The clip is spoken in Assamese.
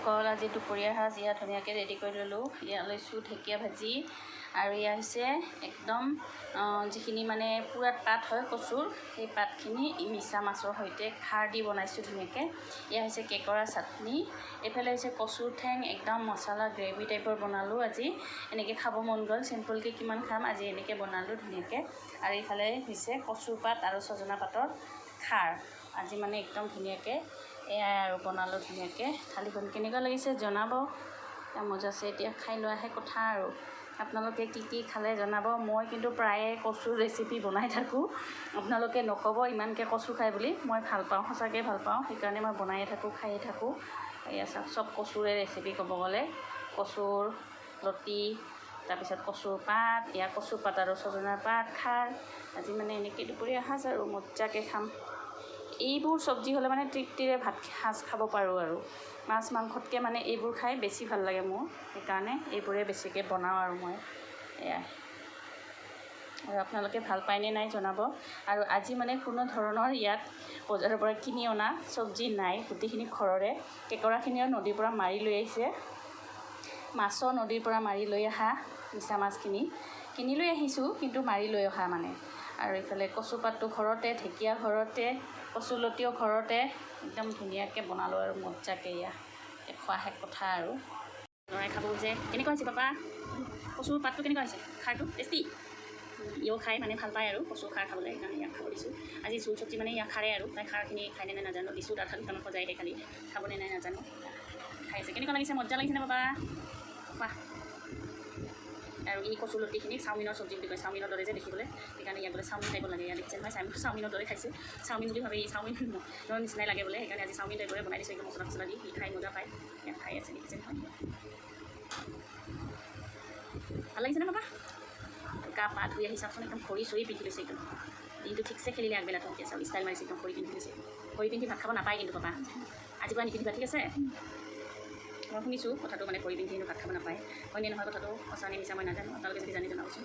আইসকল, আজি দুপৰীয়াৰ সাজ ইয়াত ধুনীয়াকৈ ৰেডি কৰি ল'লোঁ। ইয়াত লৈছোঁ ঢেকীয়া ভাজি, আৰু এয়া হৈছে একদম যিখিনি মানে পূৰা পাত হয় কচুৰ, সেই পাতখিনি মিছা মাছৰ সৈতে খাৰ দি বনাইছোঁ ধুনীয়াকৈ। এয়া হৈছে কেকৰা চাটনি, এইফালে হৈছে কচুৰ ঠেং, একদম মছলা গ্ৰেভি টাইপৰ বনালোঁ আজি। এনেকৈ খাব মন গ'ল, চিম্পুলকৈ কিমান খাম, আজি এনেকৈ বনালোঁ ধুনীয়াকৈ। আৰু এইফালে হৈছে কচুৰ পাত আৰু ছজনা পাতৰ খাৰ, আজি মানে একদম ধুনীয়াকৈ এয়াই আৰু বনালোঁ ধুনীয়াকৈ। থালিখন কেনেকুৱা লাগিছে জনাব, মজা আছে। এতিয়া খাই লোৱাহে কথা আৰু, আপোনালোকে কি কি খালে জনাব। মই কিন্তু প্ৰায়ে কচুৰ ৰেচিপি বনাই থাকোঁ, আপোনালোকে নক'ব ইমানকৈ কচু খায় বুলি। মই ভাল পাওঁ, সঁচাকৈ ভাল পাওঁ, সেইকাৰণে মই বনায়ে থাকোঁ, খায়ে থাকোঁ। এয়া চাওক, চব কচুৰে ৰেচিপি ক'ব গ'লে, কচুৰ লতি, তাৰপিছত কচুৰ পাত, এয়া কচুৰ পাত আৰু ছজনাৰ পাত খাৰ। আজি মানে এনেকৈ দুপৰীয়া সাজ আৰু মজাকৈ খাম। এইবোৰ চব্জি হ'লে মানে তৃপ্তিৰে ভাত সাজ খাব পাৰোঁ আৰু, মাছ মাংসতকৈ মানে এইবোৰ খাই বেছি ভাল লাগে মোৰ, সেইকাৰণে এইবোৰে বেছিকৈ বনাওঁ আৰু মই। এয়াই আৰু আপোনালোকে ভাল পায়নে নাই জনাব। আৰু আজি মানে কোনো ধৰণৰ ইয়াত বজাৰৰ পৰা কিনি অনা চব্জি নাই, গোটেইখিনি ঘৰৰে। কেকৰাখিনিও নদীৰ পৰা মাৰি লৈ আহিছে, মাছো নদীৰ পৰা মাৰি লৈ অহা, মিছা মাছখিনি কিনি লৈ আহিছোঁ কিন্তু মাৰি লৈ অহা মানে। আৰু এইফালে কচু পাতটো ঘৰতে, ঢেকীয়া ঘৰতে, কচুলতিও ঘৰতে, একদম ধুনীয়াকৈ বনালোঁ আৰু মজাকৈ। এয়া খোৱা শেষ কথা আৰু, ল'ৰাই খাব যে। কেনেকুৱা হৈছে পাপা, কচুৰ পাতটো কেনেকুৱা হৈছে, খাৰটো টেষ্টি? ইও খাই মানে ভাল পায় আৰু কচু খাৰ খাবলৈ, সেইকাৰণে ইয়াক খাব দিছোঁ। আজি জোল চব্জি মানে ইয়াক খাৰে আৰু, তাই খাৰখিনি খায়নে নাই নাজানো, দিছোঁ তাত খালি কামত সজাই খালি খাবনে নাই নাজানো, খাই আছে। কেনেকুৱা লাগিছে, মজা লাগিছেনে বাবা? বাহ। আৰু এই কচুলতিখিনি চাওমিনৰ চব্জি বুলি কয়, চাওমিনৰ দৰে যে দেখিবলৈ, সেইকাৰণে ইয়াক বোলে চাওমিন টাইপৰ লাগে। ইয়াত দেখিছে নহয়, চাওমিনৰ দৰে খাইছে, চাওমিন বুলি ভাবে, এই চাওমিনৰ নিচিনাই লাগে বোলে, সেইকাৰণে আজি চাওমিন টাইপৰে বনাই দিছোঁ, একদম মছলা চছলা দি। সি খাই মজা পায়, ইয়াত খাই আছে, দেখিছে নহয়। ভাল লাগিছেনে বাবা? গা পা ধুই আহি চাওকচোন, একদম খৰি চৰি পিন্ধি লৈছে, একদম দিনটো ঠিকছে খেলিলে আগবেলাটো, এতিয়া চাওক ষ্টাইল মাৰিছে, একদম খৰি পিন্ধি লৈছে। খৰি পিন্ধি ভাত খাব নাপায় কিন্তু পাপা, আজিৰ পৰা নিপিন্ধিবা ঠিক আছে। মই শুনিছোঁ কথাটো, মানে খৰি পিন্ধি ভাত খাব নাপায়, হয়নে নহয় কথাটো, সঁচা নে মিছা মই নাজানো, আপোনালোকে যদি জানি জনাবচোন।